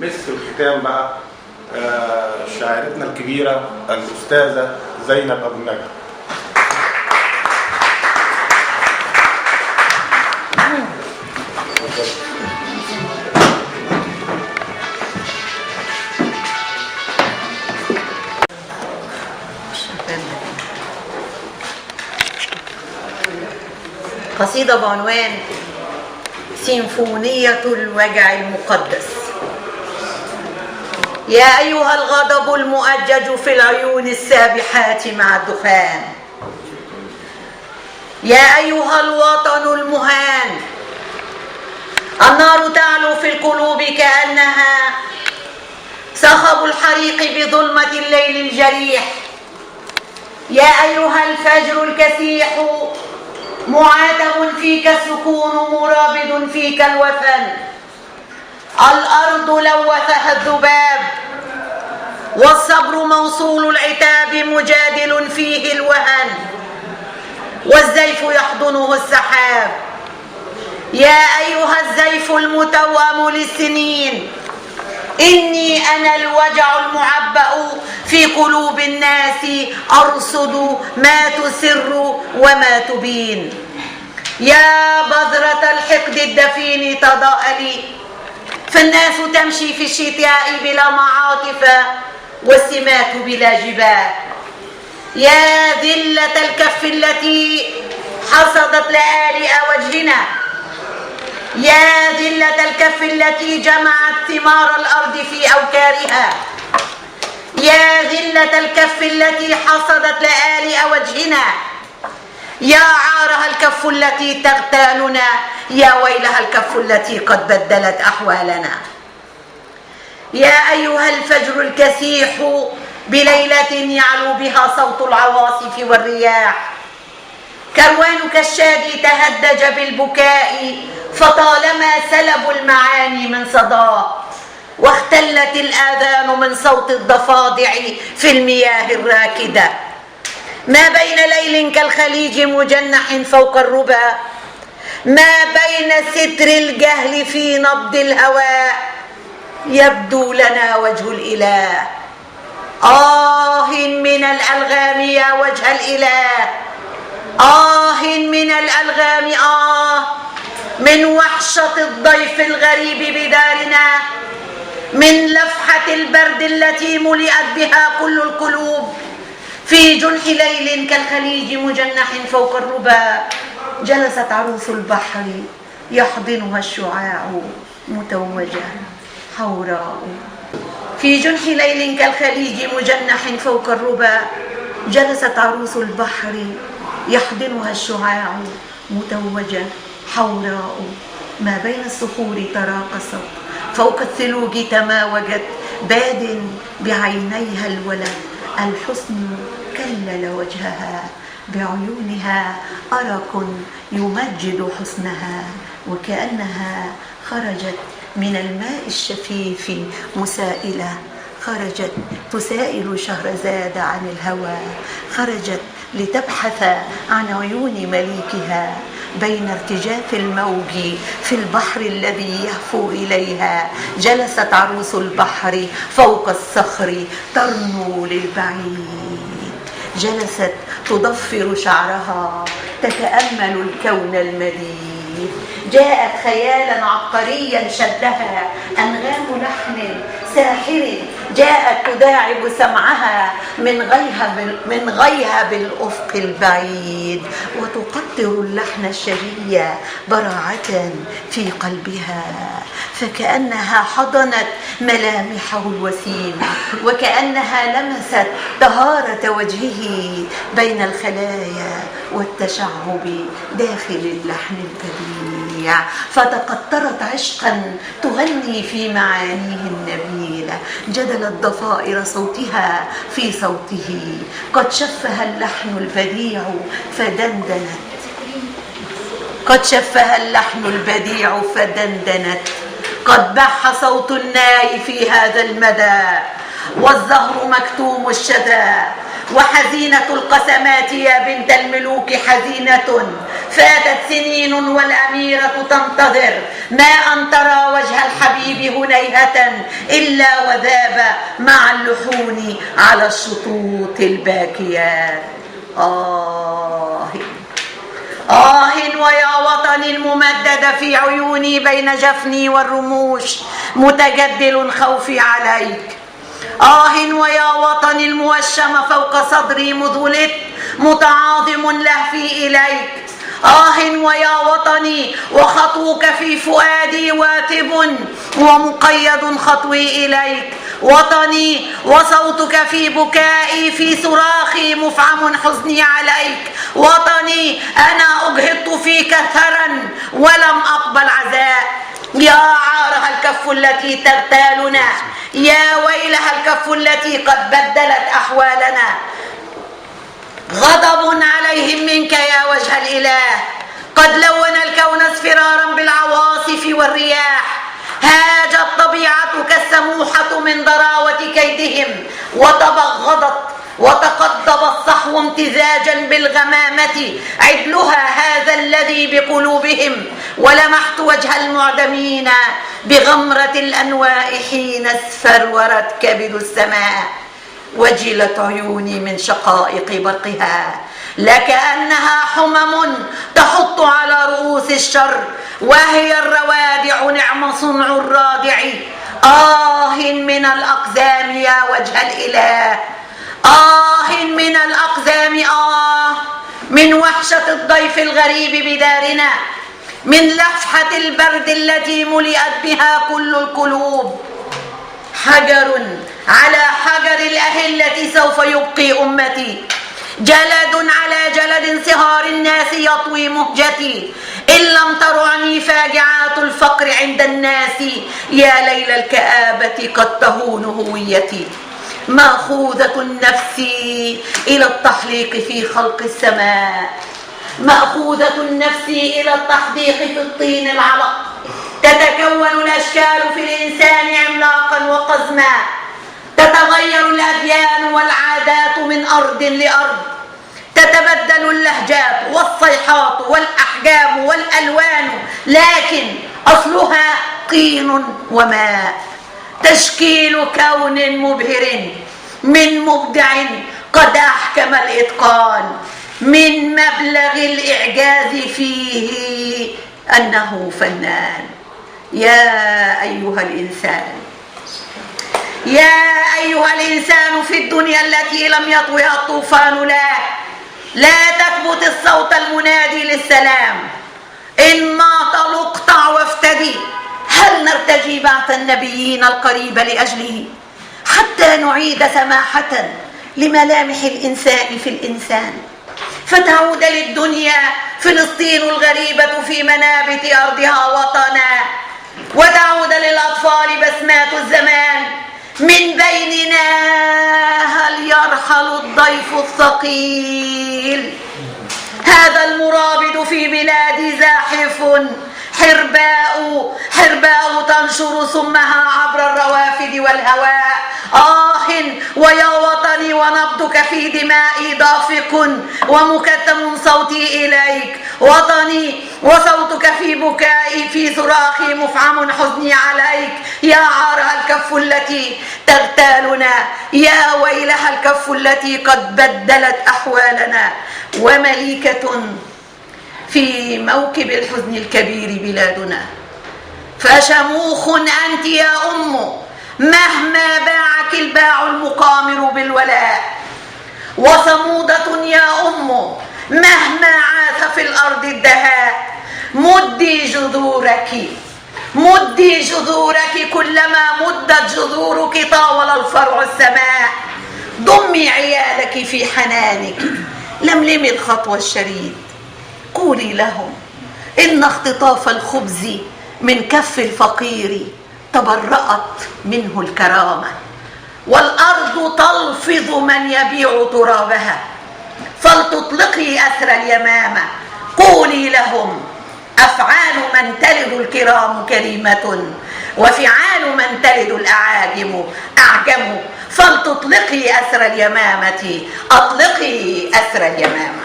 مسك الختام بقى شاعرتنا الكبيرة الأستاذة زينب أبو النجا. قصيدة بعنوان سيمفونية الوجع المقدس. يا أيها الغضب المؤجج في العيون السابحات مع الدخان، يا أيها الوطن المهان، النار تعلو في القلوب كأنها صخب الحريق بظلمة الليل الجريح. يا أيها الفجر الكسيح معاتب فيك السكون مرابد فيك الوثن، الأرض لوثها الذباب والصبر موصول العتاب مجادل فيه الوهن، والزيف يحضنه السحاب. يا أيها الزيف المتوأم للسنين، إني أنا الوجع المعبأ في قلوب الناس أرصد ما تسر وما تبين. يا بذرة الحقد الدفين تضاءلي، فالناس تمشي في الشتاء بلا معاطف والسمات بلا جبال. يا ذلة الكف التي حصدت لآلئ وجهنا، يا ذلة الكف التي جمعت ثمار الأرض في أوكارها، يا ذلة الكف التي حصدت لآلئ وجهنا، يا عارها الكف التي تغتالنا، يا ويلها الكف التي قد بدلت أحوالنا. يا أيها الفجر الكسيح بليلة يعلو بها صوت العواصف والرياح، كروانك الشادي تهدج بالبكاء فطالما سلبوا المعاني من صداه، واختلت الآذان من صوت الضفادع في المياه الراكدة. ما بين ليل كالخليج مجنح فوق الربا، ما بين ستر الجهل في نبض الهواء، يبدو لنا وجه الإله. آه من الألغام يا وجه الإله، آه من الألغام، آه من وحشة الضيف الغريب بدارنا، من لفحة البرد التي ملئت بها كل القلوب. في جنح ليل كالخليج مجنح فوق الربا، جلست عروس البحر يحضنها الشعاع متوجة حوراء. في جنح ليل كالخليج مجنح فوق الربا، جلست عروس البحر يحضنها الشعاع متوجة حوراء. ما بين الصخور تراقصت، فوق الثلوج تماوجت، باد بعينيها الولد الحسن كلل وجهها، بعيونها أرق يمجد حسنها، وكأنها خرجت من الماء الشفيف مسائلة، خرجت تسائل شهرزاد عن الهوى، خرجت لتبحث عن عيون مليكها بين ارتجاف الموج في البحر الذي يهفو إليها. جلست عروس البحر فوق الصخر ترنو للبعيد، جلست تضفر شعرها تتأمل الكون المديد. جاءت خيالا عبقريا شدها أنغام لحن ساحر، جاءت تداعب سمعها من غيها بالأفق البعيد، وتقطر اللحن الشهي براعة في قلبها، فكأنها حضنت ملامحه الوسيمة، وكأنها لمست طهارة وجهه بين الخلايا والتشعب داخل اللحن البديع، فتقطرت عشقا تغني في معانيه النبيلة. جدلت ضفائر صوتها في صوته، قد شفها اللحن البديع فدندنت، قد شفها اللحن البديع فدندنت. قد بح صوت الناي في هذا المدى، والزهر مكتوم الشذا، وحزينة القسمات يا بنت الملوك حزينة، فاتت سنين والأميرة تنتظر، ما أن ترى وجه الحبيب هنيهة إلا وذاب مع اللحون على الشطوط الباكيات. ويا وطني الممدد في عيوني بين جفني والرموش متجدل خوفي عليك. ويا وطني الموشم فوق صدري مذ ولدت متعاظم لهفي إليك. ويا وطني وخطوك في فؤادي واتب ومقيد خطوي إليك. وطني وصوتك في بكائي في صراخي مفعم حزني عليك. وطني أنا أجهضت فيك ثرا ولم أقبل عزاء. يا عارها الكف التي تغتالنا، يا ويلها الكف التي قد بدلت أحوالنا. غضب عليهم منك يا وجه الإله، قد لون الكون اصفرارا بالعواصف والرياح. هاجت طبيعتك السموحة من ضراوة كيدهم وتبغضت وتقضب الصحو امتزاجا بالغمامة عدلها هذا الذي بقلوبهم. ولمحت وجه المعدمين بغمرة الأنواء حين اسفرورت كبد السماء، وجلت عيوني من شقائق برقها لكأنها حمم تحط على رؤوس الشر، وهي الروادع نعم صنع الرادع. من الأقزام يا وجه الإله، من الأقزام، من وحشة الضيف الغريب بدارنا، من لفحة البرد التي ملئت بها كل القلوب. حجر على حجر الأهلة سوف يبقي أمتي، جلد على جلد صهار الناس يطوي مهجتي. إن لم ترعني فاجعات الفقر عند الناس، يا ليل الكآبة قد تهون هويتي. مأخوذة النفس إلى التحليق في خلق السماء، مأخوذة النفس إلى التحديق في الطين العلق. تتكون الأشكال في الإنسان عملاقا وقزما، تتغير الأديان والعادات من أرض لأرض، تتبدل اللهجات والصيحات والأحجام والألوان، لكن أصلها طين وماء. تشكيل كون مبهر من مبدع قد أحكم الإتقان، من مبلغ الإعجاز فيه أنه فنان. يا أيها الإنسان، يا أيها الإنسان في الدنيا التي لم يطوها الطوفان، لا تكبت الصوت المنادي للسلام. إن مات اقطع وافتدي. هل نرتجي بعث النبيين القريب لأجله حتى نعيد سماحة لملامح الإنسان في الإنسان، فتعود للدنيا فلسطين الغريبة في منابت أرضها وطنا، وتعود للأطفال بسمات الزمان من بيننا. هل يرحل الضيف الثقيل؟ هذا المرابد في بلادي زاحف، حرباء تنشر سمها عبر الروافد والهواء. ويا وطني ونبضك في دمائي دافق ومكتم صوتي إليك. وطني وصوتك في بكائي في صراخي مفعم حزني عليك. يا عارها الكف التي تغتالنا، يا ويلها الكف التي قد بدلت أحوالنا. ومليكة في موكب الحزن الكبير بلادنا، فشموخ أنت يا أم مهما باعك الباع المقامر بالولاء، وصمودة يا أم مهما عاث في الأرض الدهاء. مدي جذورك كلما مدت جذورك طاول الفرع السماء. ضمي عيالك في حنانك، لملمي الخطوة الشريد. قولي لهم إن اختطاف الخبز من كف الفقير تبرأت منه الكرامة، والأرض تلفظ من يبيع ترابها، فلتطلقي أثر اليمامة. قولي لهم أفعال من تلد الكرام كريمة، وفعال من تلد الأعاجم أعجم، فلتطلقي أسر اليمامة، أطلقي أسر اليمامة.